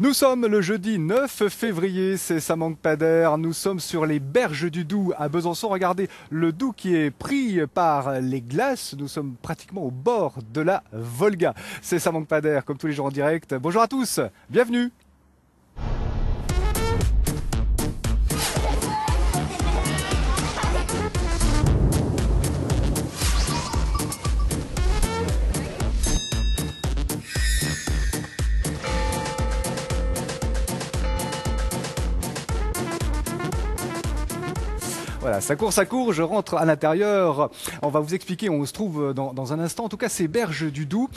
Nous sommes le jeudi 9 février, c'est Ça manque pas d'air. Nous sommes sur les berges du Doubs à Besançon. Regardez le Doubs qui est pris par les glaces. Nous sommes pratiquement au bord de la Volga. C'est Ça manque pas d'air, comme tous les jours en direct. Bonjour à tous, bienvenue. Voilà, ça court, je rentre à l'intérieur. On va vous expliquer, on se trouve dans un instant. En tout cas, ces berges du Doubs.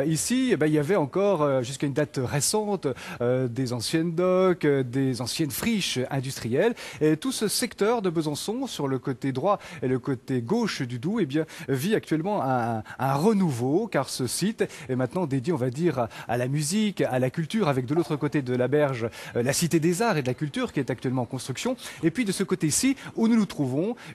Ici, il y avait encore, jusqu'à une date récente, des anciennes docks, des anciennes friches industrielles. Et tout ce secteur de Besançon, sur le côté droit et le côté gauche du Doubs, vit actuellement un renouveau, car ce site est maintenant dédié, on va dire, à la musique, à la culture, avec de l'autre côté de la berge, la Cité des Arts et de la Culture, qui est actuellement en construction. Et puis de ce côté-ci, où nous nous trouvons,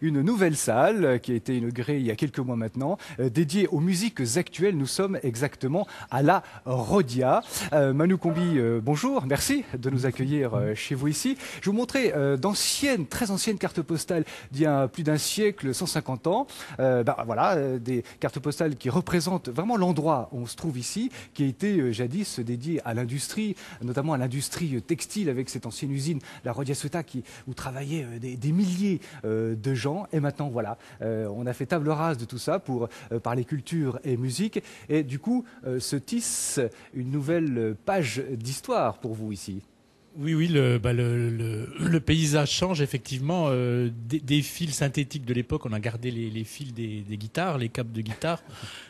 une nouvelle salle qui a été inaugurée il y a quelques mois maintenant, dédiée aux musiques actuelles. Nous sommes exactement à la Rhodia. Manu Combi, bonjour, merci de nous accueillir chez vous ici. Je vais vous montrer d'anciennes, très anciennes cartes postales d'il y a plus d'un siècle, 150 ans. Voilà, des cartes postales qui représentent vraiment l'endroit où on se trouve ici, qui a été jadis dédié à l'industrie, notamment à l'industrie textile, avec cette ancienne usine, la Rhodia Suta, où travaillaient des milliers de gens. Et maintenant, voilà, on a fait table rase de tout ça pour parler culture et musique. Et du coup, se tisse une nouvelle page d'histoire pour vous ici. Oui, le paysage change effectivement. Des fils synthétiques de l'époque, on a gardé les fils des guitares, les câbles de guitare,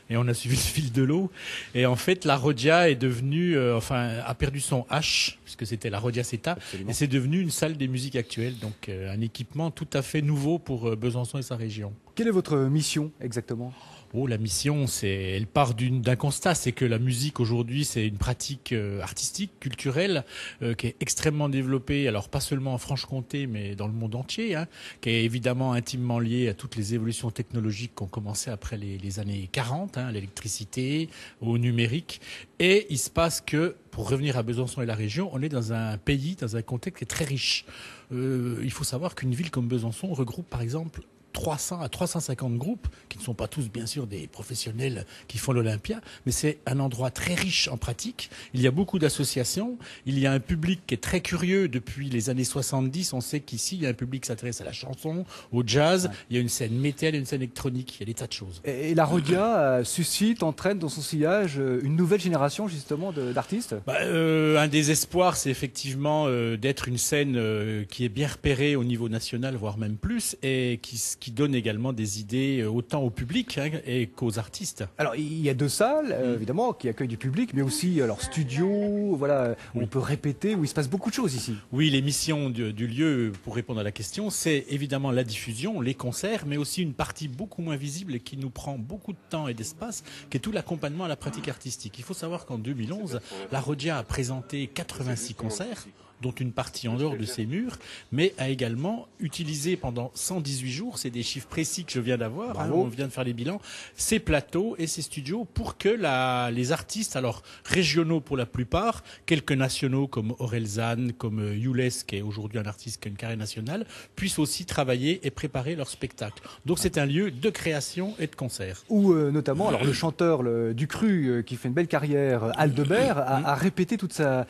et on a suivi le fil de l'eau. Et en fait, la Rhodia est devenue, a perdu son H, puisque c'était la Rhodia Seta, et c'est devenu une salle des musiques actuelles, donc un équipement tout à fait nouveau pour Besançon et sa région. Quelle est votre mission exactement ? Oh, la mission, elle part d'un constat, c'est que la musique aujourd'hui, c'est une pratique artistique, culturelle, qui est extrêmement développée, alors pas seulement en Franche-Comté, mais dans le monde entier, qui est évidemment intimement liée à toutes les évolutions technologiques qui ont commencé après les années 40, l'électricité, au numérique. Et il se passe que, pour revenir à Besançon et la région, on est dans un pays, dans un contexte qui est très riche. Il faut savoir qu'une ville comme Besançon regroupe, par exemple, 300 à 350 groupes, qui ne sont pas tous bien sûr des professionnels qui font l'Olympia, mais c'est un endroit très riche en pratique. Il y a beaucoup d'associations, il y a un public qui est très curieux depuis les années 70. On sait qu'ici, il y a un public qui s'intéresse à la chanson, au jazz, il y a une scène métal, une scène électronique, il y a des tas de choses. Et la Rhodia suscite, entraîne dans son sillage une nouvelle génération justement d'artistes. Un des espoirs, c'est effectivement d'être une scène qui est bien repérée au niveau national, voire même plus, et qui donne également des idées autant au public et qu'aux artistes. Alors il y a deux salles évidemment qui accueillent du public, mais aussi alors studio, voilà, où on peut répéter, où il se passe beaucoup de choses ici. Oui, les missions du lieu, pour répondre à la question, c'est évidemment la diffusion, les concerts, mais aussi une partie beaucoup moins visible et qui nous prend beaucoup de temps et d'espace, qui est tout l'accompagnement à la pratique artistique. Il faut savoir qu'en 2011, la Rhodia a présenté 86 concerts, dont une partie en dehors de ses murs, mais a également utilisé pendant 118 jours, c'est des chiffres précis que je viens d'avoir, on vient de faire les bilans, ces plateaux et ces studios pour que les artistes, alors régionaux pour la plupart, quelques nationaux comme Orelsan, comme Youles, qui est aujourd'hui un artiste qui a une carrière nationale, puissent aussi travailler et préparer leur spectacle. Donc c'est un lieu de création et de concert. Où notamment, alors le chanteur du Cru, qui fait une belle carrière, Aldebert, a répété toute sa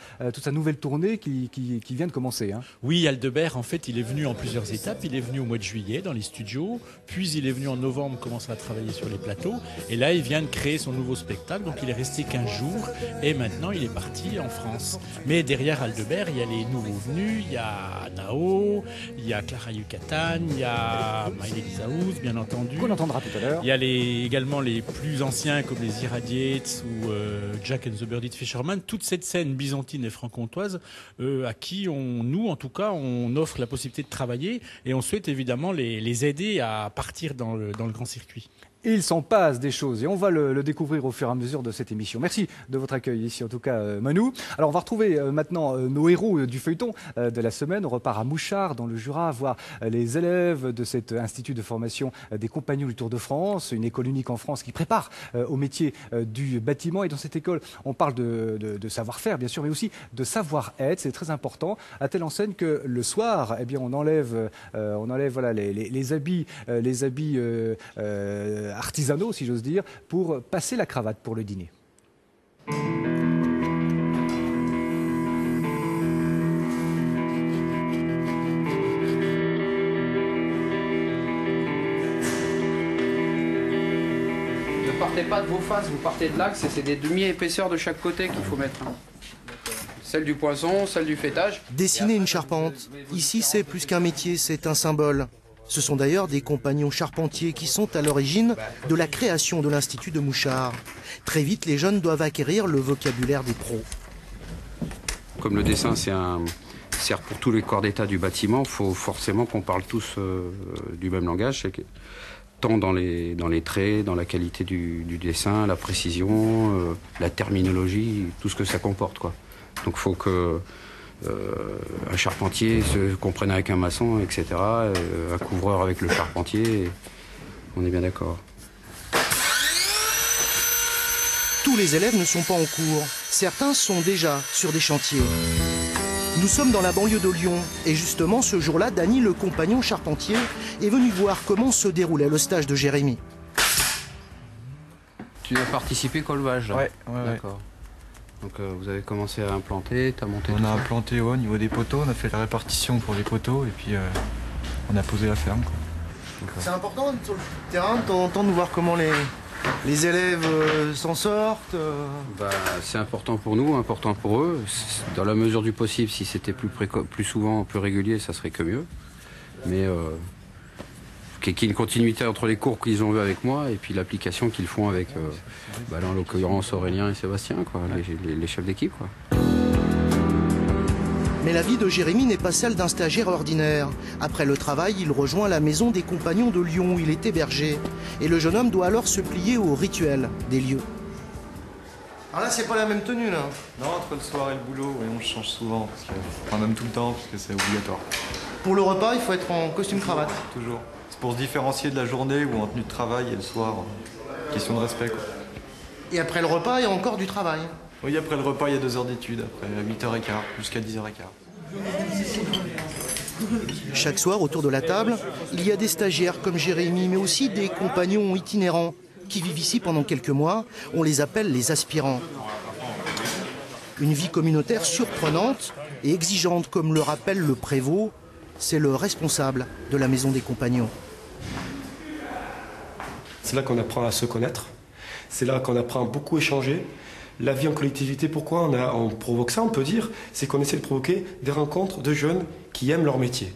nouvelle tournée qui vient de commencer. Oui, Aldebert, en fait, il est venu en plusieurs étapes. Il est venu au mois de juillet dans les studios, puis il est venu en novembre commencer à travailler sur les plateaux, et là, il vient de créer son nouveau spectacle, donc il est resté 15 jours, et maintenant, il est parti en France. Mais derrière Aldebert, il y a les nouveaux venus, il y a Nao, il y a Clara Yucatan, il y a Maïlé Zaouz, bien entendu. Qu'on entendra tout à l'heure. Il y a également les plus anciens, comme les Irradiates ou Jack and the Birdie Fisherman. Toute cette scène byzantine et franc-comtoise à qui nous, en tout cas, on offre la possibilité de travailler, et on souhaite évidemment les aider à partir dans le grand circuit. Il s'en passe des choses et on va le découvrir au fur et à mesure de cette émission. Merci de votre accueil ici, en tout cas, Manu. Alors, on va retrouver maintenant nos héros du feuilleton de la semaine. On repart à Mouchard, dans le Jura, voir les élèves de cet institut de formation des compagnons du Tour de France, une école unique en France qui prépare au métier du bâtiment. Et dans cette école, on parle de savoir-faire, bien sûr, mais aussi de savoir-être. C'est très important, à telle enseigne que le soir, eh bien, on enlève voilà, les habits artisanaux, si j'ose dire, pour passer la cravate pour le dîner. Ne partez pas de vos faces, vous partez de l'axe et c'est des demi-épaisseurs de chaque côté qu'il faut mettre. Celle du poinçon, celle du fêtage. Dessiner une charpente, ici c'est plus qu'un métier, c'est un symbole. Ce sont d'ailleurs des compagnons charpentiers qui sont à l'origine de la création de l'Institut de Mouchard. Très vite, les jeunes doivent acquérir le vocabulaire des pros. Comme le dessin, sert pour tous les corps d'état du bâtiment, il faut forcément qu'on parle tous du même langage, tant dans les traits, dans la qualité du dessin, la précision, la terminologie, tout ce que ça comporte, quoi. Donc il faut que un charpentier se comprenne avec un maçon, etc. Un couvreur avec le charpentier. On est bien d'accord. Tous les élèves ne sont pas en cours. Certains sont déjà sur des chantiers. Nous sommes dans la banlieue de Lyon. Et justement, ce jour-là, Dany, le compagnon charpentier, est venu voir comment se déroulait le stage de Jérémy. Tu as participé au colvage, là? Ouais. D'accord. Donc vous avez commencé à implanter, tu as monté On a implanté au niveau des poteaux, on a fait la répartition pour les poteaux et puis on a posé la ferme, quoi. C'est important d'être sur le terrain, de temps en temps, de voir comment les élèves s'en sortent. C'est important pour nous, important pour eux. Dans la mesure du possible, si c'était plus souvent, plus régulier, ça serait que mieux. Mais qu'il y ait une continuité entre les cours qu'ils ont eu avec moi et puis l'application qu'ils font avec, là, en l'occurrence, Aurélien et Sébastien, quoi, les chefs d'équipe, quoi. Mais la vie de Jérémy n'est pas celle d'un stagiaire ordinaire. Après le travail, il rejoint la maison des compagnons de Lyon où il est hébergé. Et le jeune homme doit alors se plier au rituel des lieux. Alors là, c'est pas la même tenue, là. Non, entre le soir et le boulot, on change souvent, même tout le temps, parce que c'est obligatoire. Pour le repas, il faut être en costume cravate. Toujours. C'est pour se différencier de la journée ou en tenue de travail et le soir. Question de respect, quoi. Et après le repas, il y a encore du travail. Oui, après le repas, il y a 2 heures d'études, après 8h15 jusqu'à 10h15. Chaque soir, autour de la table, il y a des stagiaires comme Jérémy, mais aussi des compagnons itinérants qui vivent ici pendant quelques mois. On les appelle les aspirants. Une vie communautaire surprenante et exigeante, comme le rappelle le prévôt. C'est le responsable de la maison des compagnons. C'est là qu'on apprend à se connaître. C'est là qu'on apprend à beaucoup échanger. La vie en collectivité, pourquoi on provoque ça, on peut dire, c'est qu'on essaie de provoquer des rencontres de jeunes qui aiment leur métier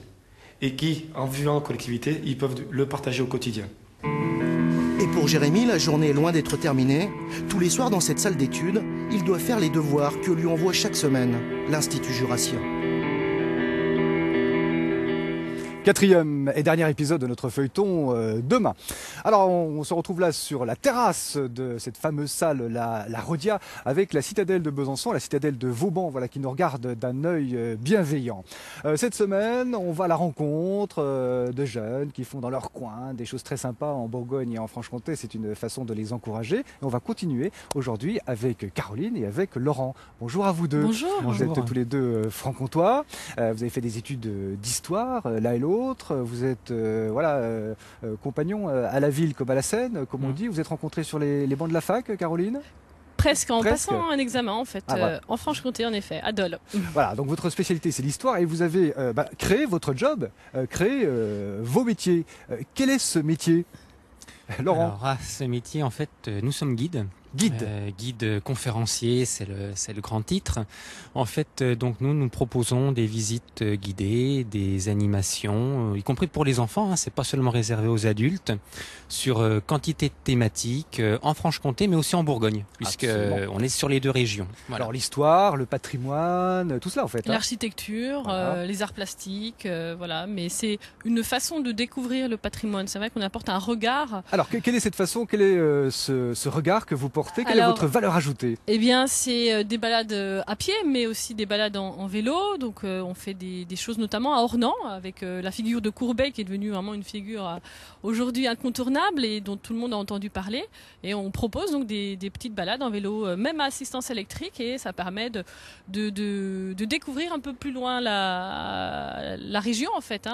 et qui, en vivant en collectivité, ils peuvent le partager au quotidien. Et pour Jérémy, la journée est loin d'être terminée. Tous les soirs dans cette salle d'études, il doit faire les devoirs que lui envoie chaque semaine l'Institut Jurassien. 4e et dernier épisode de notre feuilleton demain. Alors on se retrouve là sur la terrasse de cette fameuse salle, la Rodia, avec la citadelle de Besançon, la citadelle de Vauban, voilà, qui nous regarde d'un œil bienveillant. Cette semaine, on va à la rencontre de jeunes qui font dans leur coin des choses très sympas en Bourgogne et en Franche-Comté. C'est une façon de les encourager. Et on va continuer aujourd'hui avec Caroline et avec Laurent. Bonjour à vous deux. Bonjour. Vous êtes tous les deux franc-comtois. Vous avez fait des études d'histoire, l'un et l'autre. Vous êtes compagnons à la ville comme à la Seine, comme on dit. Vous êtes rencontrés sur les bancs de la fac, Caroline? Presque, en passant un examen en fait, voilà. en Franche-Comté en effet, à Dole. Voilà, donc votre spécialité c'est l'histoire et vous avez créé votre job, créé vos métiers. Quel est ce métier, Laurent? Alors, ce métier, en fait, nous sommes guides. Guide conférencier, c'est le grand titre. En fait, donc nous proposons des visites guidées, des animations, y compris pour les enfants. C'est pas seulement réservé aux adultes, sur quantité de thématiques en Franche-Comté, mais aussi en Bourgogne, puisque on est sur les deux régions. Voilà. Alors l'histoire, le patrimoine, tout cela en fait. L'architecture, les arts plastiques, voilà. Mais c'est une façon de découvrir le patrimoine. C'est vrai qu'on apporte un regard. Alors quelle est cette façon, quel est ce regard que vous portez? Quelle est votre valeur ajoutée? Eh bien, c'est des balades à pied, mais aussi des balades en vélo. Donc, on fait des choses notamment à Ornans, avec la figure de Courbet, qui est devenue vraiment une figure aujourd'hui incontournable et dont tout le monde a entendu parler. Et on propose donc des petites balades en vélo, même à assistance électrique, et ça permet de découvrir un peu plus loin la région, en fait,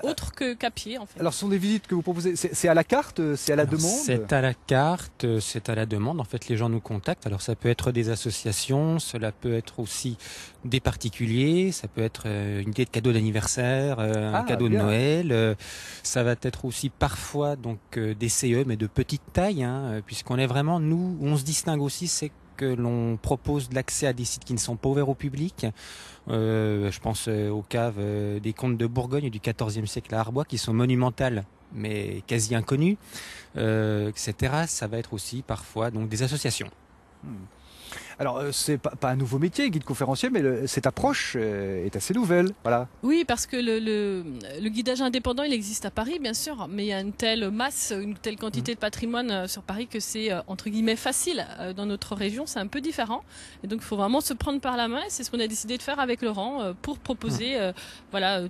autre qu'à pied, en fait. Alors, ce sont des visites que vous proposez, c'est à la carte, c'est à la demande? C'est à la carte, c'est à la demande. En fait, les gens nous contactent. Alors, ça peut être des associations, cela peut être aussi des particuliers, ça peut être une idée de cadeau d'anniversaire, un cadeau de Noël. Ça va être aussi parfois donc des CE, mais de petite taille, puisqu'on est vraiment, nous, où on se distingue aussi, c'est que l'on propose de l'accès à des sites qui ne sont pas ouverts au public. Je pense aux caves des comtes de Bourgogne du XIVe siècle à Arbois, qui sont monumentales, mais quasi inconnues, etc. Ça va être aussi parfois donc des associations. Alors, c'est pas un nouveau métier, guide conférencier, mais cette approche est assez nouvelle. Voilà. Oui, parce que le guidage indépendant, il existe à Paris, bien sûr, mais il y a une telle masse, une telle quantité de patrimoine sur Paris que c'est, entre guillemets, facile. Dans notre région, c'est un peu différent. Et donc, il faut vraiment se prendre par la main. Et c'est ce qu'on a décidé de faire avec Laurent pour proposer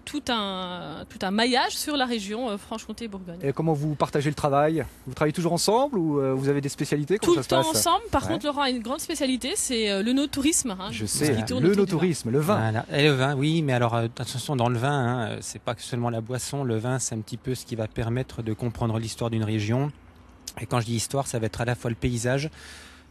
tout un maillage sur la région Franche-Comté-Bourgogne. Et comment vous partagez le travail? Vous travaillez toujours ensemble ou vous avez des spécialités? Comment tout ça le se temps passe ensemble. Par contre, Laurent a une grande spécialité, c'est le no-tourisme. Je sais, le no-tourisme, le vin. Voilà. Et le vin, oui, mais alors attention, dans le vin, c'est pas que seulement la boisson. Le vin, c'est un petit peu ce qui va permettre de comprendre l'histoire d'une région. Et quand je dis histoire, ça va être à la fois le paysage,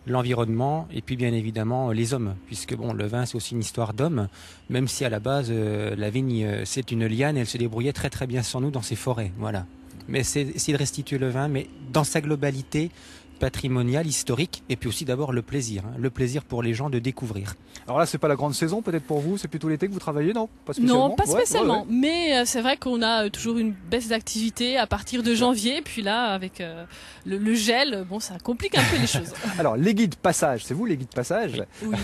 l'environnement et puis bien évidemment les hommes, puisque bon, le vin c'est aussi une histoire d'hommes, même si à la base la vigne c'est une liane, elle se débrouillait très très bien sans nous dans ses forêts, voilà. Mais c'est essayer de restituer le vin, mais dans sa globalité patrimonial, historique, et puis aussi d'abord le plaisir pour les gens de découvrir. Alors là, c'est pas la grande saison peut-être pour vous, c'est plutôt l'été que vous travaillez, non? Pas spécialement. Non, pas spécialement, mais c'est vrai qu'on a toujours une baisse d'activité à partir de janvier, puis là, avec le gel, bon, ça complique un peu les choses. Alors, les guides passage, c'est vous les guides passage? Oui.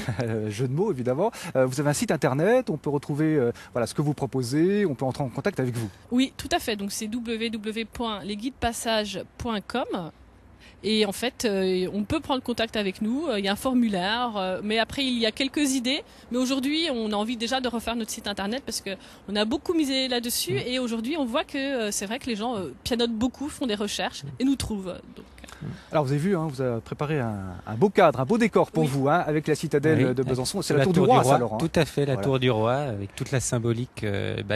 Jeu de mots, évidemment. Vous avez un site internet, on peut retrouver ce que vous proposez, on peut entrer en contact avec vous. Oui, tout à fait, donc c'est www.lesguidespassages.com. Et en fait, on peut prendre contact avec nous, il y a un formulaire, mais après il y a quelques idées. Mais aujourd'hui, on a envie déjà de refaire notre site internet parce qu'on a beaucoup misé là-dessus. Et aujourd'hui, on voit que c'est vrai que les gens pianotent beaucoup, font des recherches et nous trouvent. Donc, alors vous avez vu, vous avez préparé un beau cadre, un beau décor pour vous, avec la citadelle de Besançon. C'est la tour du roi, ça, Laurent. Tout à fait, la tour du roi, avec toute la symbolique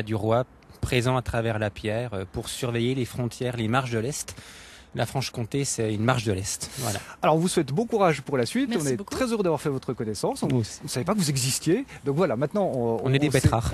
du roi présent à travers la pierre pour surveiller les frontières, les marches de l'Est. La Franche-Comté, c'est une marche de l'Est. Voilà. Alors, on vous souhaite bon courage pour la suite. Merci on est beaucoup. très heureux d'avoir fait votre connaissance. On ne savait pas que vous existiez. Donc voilà, maintenant... On est des bêtards.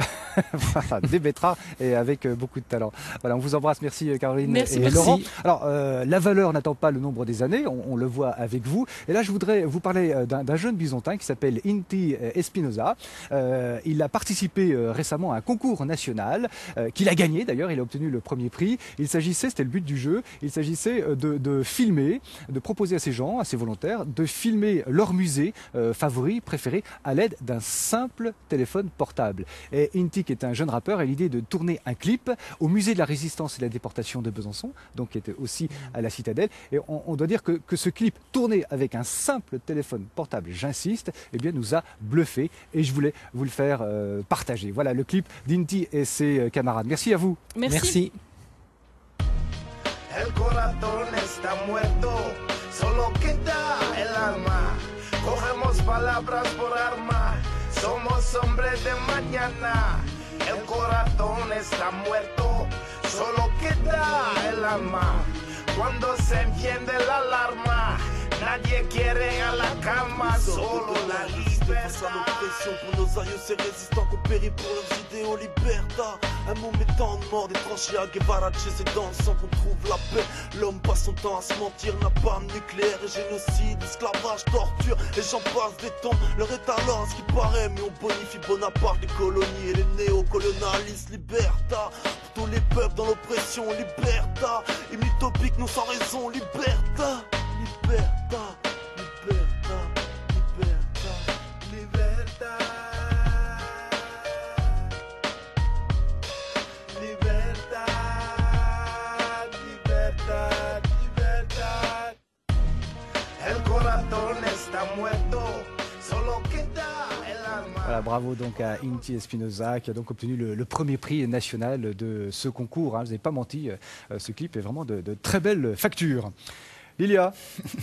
Voilà, des bêtards et avec beaucoup de talent. Voilà, on vous embrasse. Merci Caroline merci, et Laurent. Alors, la valeur n'attend pas le nombre des années. On le voit avec vous. Et là, je voudrais vous parler d'un jeune bisontin qui s'appelle Inti Espinosa. Il a participé récemment à un concours national qu'il a gagné. D'ailleurs, il a obtenu le premier prix. Il s'agissait, c'était le but du jeu, il s'agissait de filmer, de proposer à ces gens, à ces volontaires, de filmer leur musée favori, préféré, à l'aide d'un simple téléphone portable. Et Inti, qui est un jeune rappeur, a l'idée de tourner un clip au musée de la Résistance et de la Déportation de Besançon, donc qui était aussi à la Citadelle. Et on doit dire que ce clip tourné avec un simple téléphone portable, j'insiste, eh bien nous a bluffé et je voulais vous le faire partager. Voilà le clip d'Inti et ses camarades. Merci à vous. Merci. El corazón está muerto, solo queda el alma. Cogemos palabras por arma, somos hombres de mañana. El corazón está muerto, solo queda el alma. Cuando se enciende la alarma, nadie quiere a la cama, solo la lista. rester face à l'oppression. Pour nos aïeux, ces résistants qui ont péri pour leurs idéaux. Liberta, un mot mettant de mort, des tranchées à Guevara, c'est dans le sang qu'on trouve la paix. L'homme passe son temps à se mentir, n'a pas de nucléaire et génocide, esclavage, torture, et j'en passe des temps. Leur est alors à ce qui paraît, mais on bonifie Bonaparte, les colonies et les néocolonialistes. Liberta, pour tous les peuples dans l'oppression. Liberta, hymne utopique, non sans raison. Liberta, liberta, liberta, liberta, liberta. Libertad, libertad, libertad. El corazón está muerto, solo queda el alma. Voilà, bravo donc à Inti Espinosa qui a donc obtenu le premier prix national de ce concours. Hein. Vous n'avez pas menti, ce clip est vraiment de très belle facture. Lilia,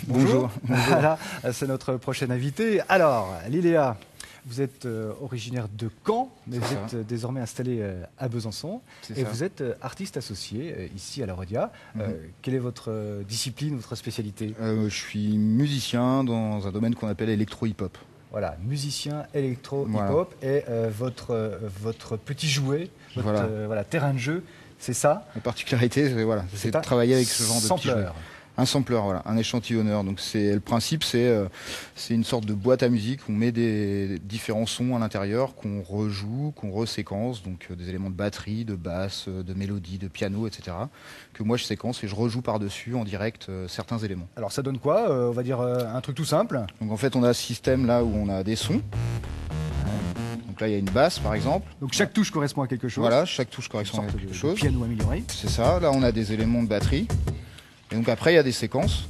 bonjour. Voilà, c'est notre prochaine invitée. Alors, Lilia, vous êtes originaire de Caen, mais vous êtes désormais installée à Besançon. Et vous êtes artiste associé ici à la Rodia. Quelle est votre discipline, votre spécialité? Je suis musicien dans un domaine qu'on appelle électro-hip-hop. Voilà, musicien électro-hip-hop. Et votre petit jouet, votre terrain de jeu, c'est ça? La particularité, c'est de travailler avec ce genre de petit jouet. Un sampleur, voilà, un échantillonneur. Donc le principe, c'est une sorte de boîte à musique. On met des différents sons à l'intérieur qu'on rejoue, qu'on reséquence, donc des éléments de batterie, de basse, de mélodie, de piano, etc. Que moi je séquence et je rejoue par-dessus en direct certains éléments. Alors ça donne quoi? On va dire un truc tout simple. Donc en fait, on a ce système là où on a des sons. Donc là, il y a une basse, par exemple. Donc chaque touche correspond à quelque chose. Voilà, chaque touche correspond à quelque chose. Piano amélioré. C'est ça. Là, on a des éléments de batterie. Et donc après, il y a des séquences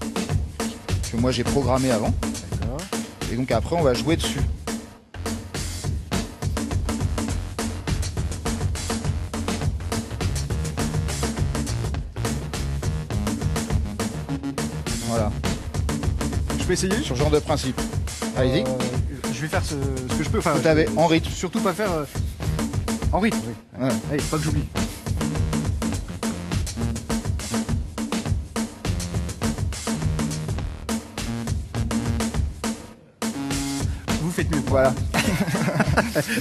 que moi j'ai programmées avant. Et donc après, on va jouer dessus. Voilà. Je peux essayer? Sur ce genre de principe. Allez-y. Je vais faire ce que je peux. Enfin, tout à fait, en rythme. Surtout pas faire en rythme. Oui. Ouais. Allez, pas que j'oublie. Faites mieux. Voilà.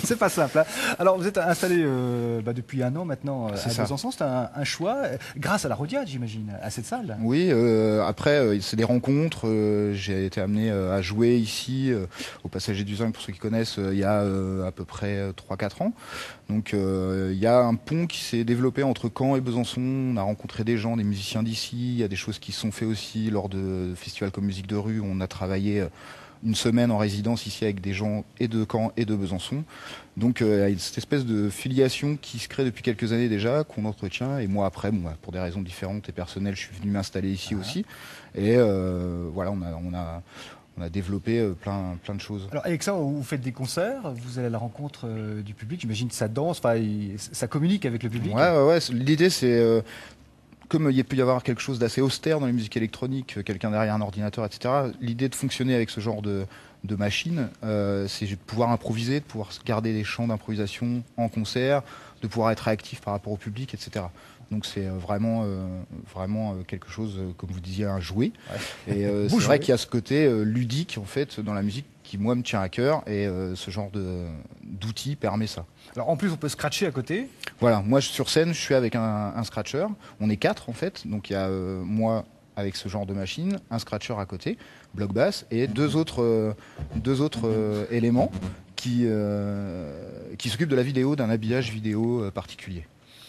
C'est pas simple. Hein. Alors, vous êtes installé depuis un an maintenant à Besançon. C'est un choix, grâce à la Rodia, j'imagine, à cette salle. Oui, après, c'est des rencontres. J'ai été amené à jouer ici, au Passager du Zinc, pour ceux qui connaissent, il y a à peu près 3-4 ans. Donc, il y a un pont qui s'est développé entre Caen et Besançon. On a rencontré des gens, des musiciens d'ici. Il y a des choses qui se sont faites aussi lors de festivals comme Musique de rue. On a travaillé une semaine en résidence ici avec des gens et de Caen et de Besançon. Donc il y a cette espèce de filiation qui se crée depuis quelques années déjà, qu'on entretient. Et moi après, pour des raisons différentes et personnelles, je suis venu m'installer ici aussi. Et voilà, on a développé plein de choses. Alors avec ça, vous faites des concerts, vous allez à la rencontre du public, j'imagine que ça danse, ça communique avec le public. Ouais. L'idée c'est... comme il peut y avoir quelque chose d'assez austère dans les musiques électroniques, quelqu'un derrière un ordinateur, etc., l'idée de fonctionner avec ce genre de machine, c'est de pouvoir improviser, de pouvoir garder des champs d'improvisation en concert, de pouvoir être réactif par rapport au public, etc. Donc c'est vraiment quelque chose, comme vous disiez, un jouet. Ouais. Et c'est vrai qu'il y a ce côté ludique, en fait, dans la musique qui, moi, me tient à cœur, et ce genre d'outil permet ça. Alors en plus, on peut scratcher à côté. Voilà, moi sur scène, je suis avec un scratcher. On est 4 en fait, donc il y a moi avec ce genre de machine, un scratcher à côté, bloc basse, et deux autres éléments qui s'occupent de la vidéo, d'un habillage vidéo particulier,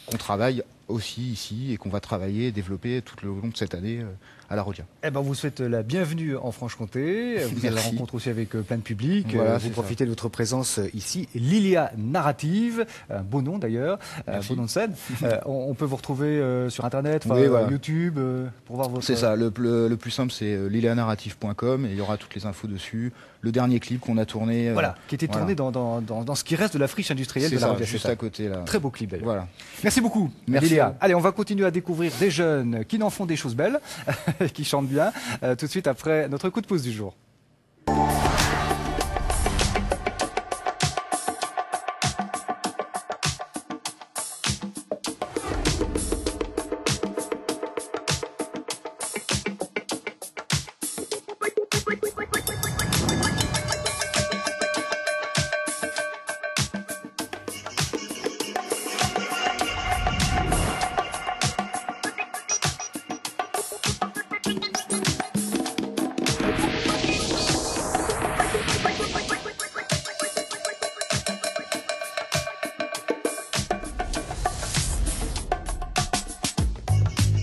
qu'on travaille aussi ici et qu'on va travailler et développer tout le long de cette année à la Rodia. Eh ben, vous souhaite la bienvenue en Franche-Comté. Vous allez la rencontre aussi avec plein de public. Voilà, vous profitez de votre présence ici. Lilia Narrative, un beau nom d'ailleurs, un beau nom de scène. On peut vous retrouver sur Internet, YouTube, pour voir votre... C'est ça, le plus simple c'est lilianarrative.com et il y aura toutes les infos dessus. Le dernier clip qu'on a tourné... Voilà, qui était tourné dans ce qui reste de la friche industrielle de la Rodia. Juste à côté là. Très beau clip d'ailleurs. Voilà. Merci beaucoup, Merci. Lilia. Allez, on va continuer à découvrir des jeunes qui n'en font des choses belles, qui chantent bien, tout de suite après notre coup de pouce du jour.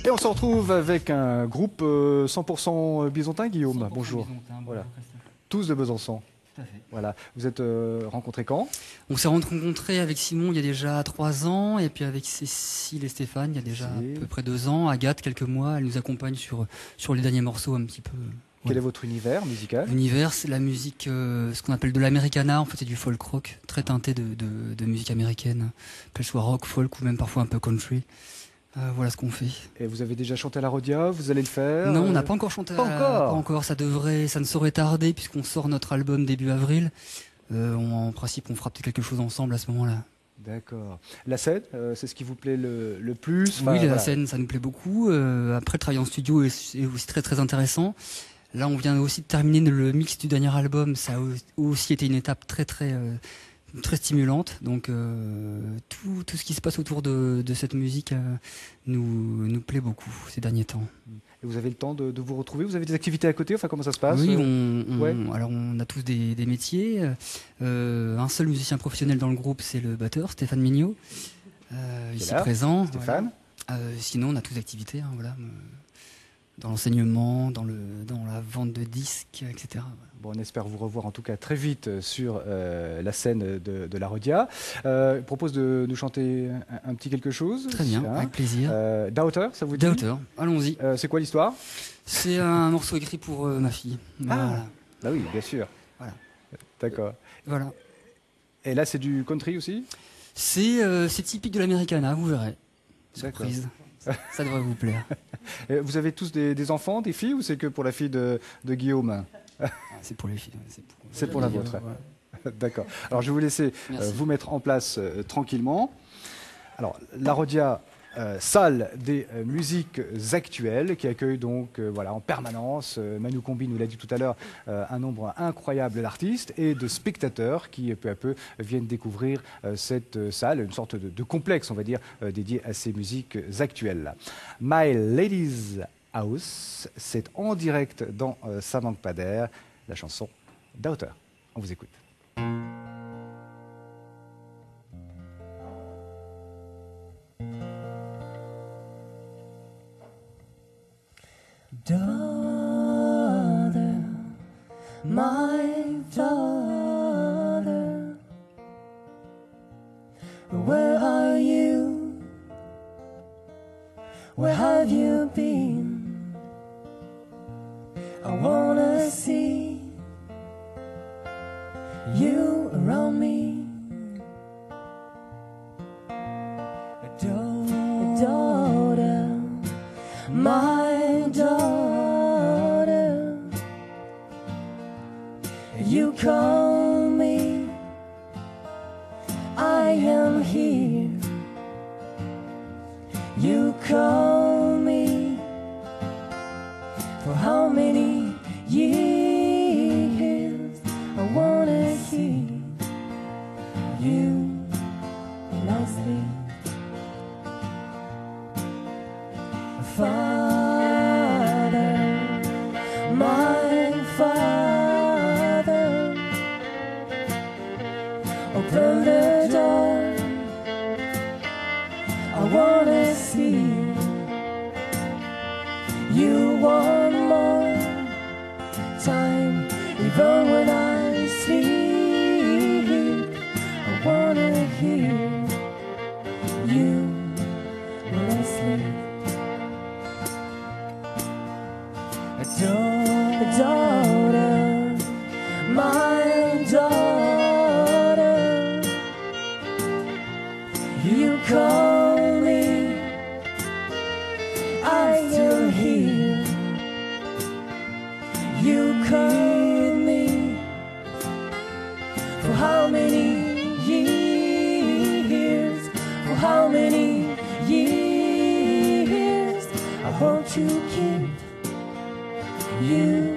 Et on se retrouve avec un groupe 100% bisontin, Guillaume. 100% Bonjour. Bisontin, Voilà. bonjour, Christophe. Tous de Besançon. Tout à fait. Voilà. Vous êtes rencontrés quand? On s'est rencontrés avec Simon il y a déjà 3 ans, et puis avec Cécile et Stéphane il y a déjà à peu près 2 ans. Agathe, quelques mois, elle nous accompagne sur les derniers morceaux un petit peu. Quel est votre univers musical? L'univers, c'est la musique, ce qu'on appelle de l'americana, en fait c'est du folk rock, très teinté de musique américaine, qu'elle soit rock, folk ou même parfois un peu country. Voilà ce qu'on fait. Et vous avez déjà chanté à la Rodia? Vous allez le faire? Non, on n'a pas encore chanté. Pas encore. Ça ne saurait tarder puisqu'on sort notre album début avril. En principe, on fera peut-être quelque chose ensemble à ce moment-là. D'accord. La scène, c'est ce qui vous plaît le plus? Oui, la scène, ça nous plaît beaucoup. Après, le travail en studio est aussi très très intéressant. Là, on vient aussi de terminer le mix du dernier album. Ça a aussi été une étape très très stimulante. Donc tout ce qui se passe autour de cette musique nous plaît beaucoup ces derniers temps. Et vous avez le temps de vous retrouver? Vous avez des activités à côté? Enfin, comment ça se passe? Oui, Ouais. alors on a tous des métiers. Un seul musicien professionnel dans le groupe, c'est le batteur Stéphane Mignot, ici là, présent. Stéphane. Voilà. Sinon, on a tous des activités, hein, voilà, dans l'enseignement, dans la vente de disques, etc. Bon, on espère vous revoir en tout cas très vite sur la scène de la Rodia. Je propose de nous chanter un petit quelque chose. Très bien, avec plaisir. Daughter, ça vous dit? Daughter, allons-y. C'est quoi l'histoire? C'est un morceau écrit pour ma fille. Voilà. Bah oui, bien sûr. Voilà. D'accord. Voilà. Et là, c'est du country aussi? C'est typique de l'americana, vous verrez. Surprise. Ça devrait vous plaire. Et vous avez tous des enfants, des filles, ou c'est que pour la fille de Guillaume? C'est pour les filles. C'est pour la vôtre. Ouais. D'accord. Alors, je vais vous laisser vous mettre en place tranquillement. Alors, la Rodia, salle des musiques actuelles, qui accueille donc voilà, en permanence, Manu Combi nous l'a dit tout à l'heure, un nombre incroyable d'artistes et de spectateurs qui peu à peu viennent découvrir cette salle, une sorte de complexe, on va dire, dédié à ces musiques actuelles. My Lady's House, c'est en direct dans Ça manque pas d'air, la chanson Daughter. On vous écoute. Daughter, my daughter, where are you? Where have you been? I wanna see you around me. Daughter, my daughter, you call me, I am here. You call me, for how many years I wanna see you when I sleep. Father, my Father, open the door, I wanna see you one more time, even when I sleep, I wanna hear you when I sleep. Daughter, my daughter, you call me, I am here. You call me, for how many years, for how many years, I want you to keep you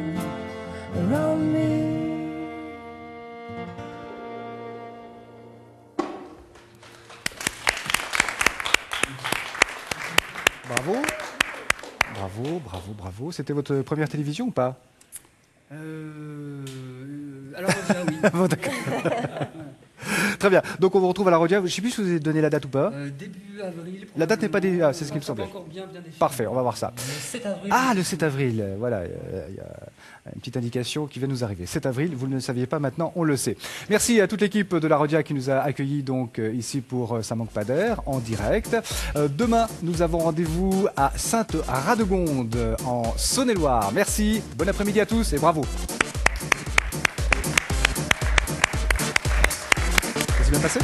around me. Bravo. Bravo, bravo, bravo. C'était votre première télévision ou pas? Alors, oui. Bon, d'accord. Très bien. Donc on vous retrouve à la Rodia. Je ne sais plus si vous avez donné la date ou pas. Début avril. La date n'est pas définie. Ah, c'est ce qui me semblait. Parfait, on va voir ça. Le 7 avril. Ah, le 7 avril. Voilà, il y a une petite indication qui vient nous arriver. 7 avril, vous ne le saviez pas, maintenant on le sait. Merci à toute l'équipe de la Rodia qui nous a accueillis donc ici pour Ça manque pas d'air en direct. Demain, nous avons rendez-vous à Sainte-Radegonde en Saône-et-Loire. Merci, bon après-midi à tous et bravo. Ça s'est bien passé ?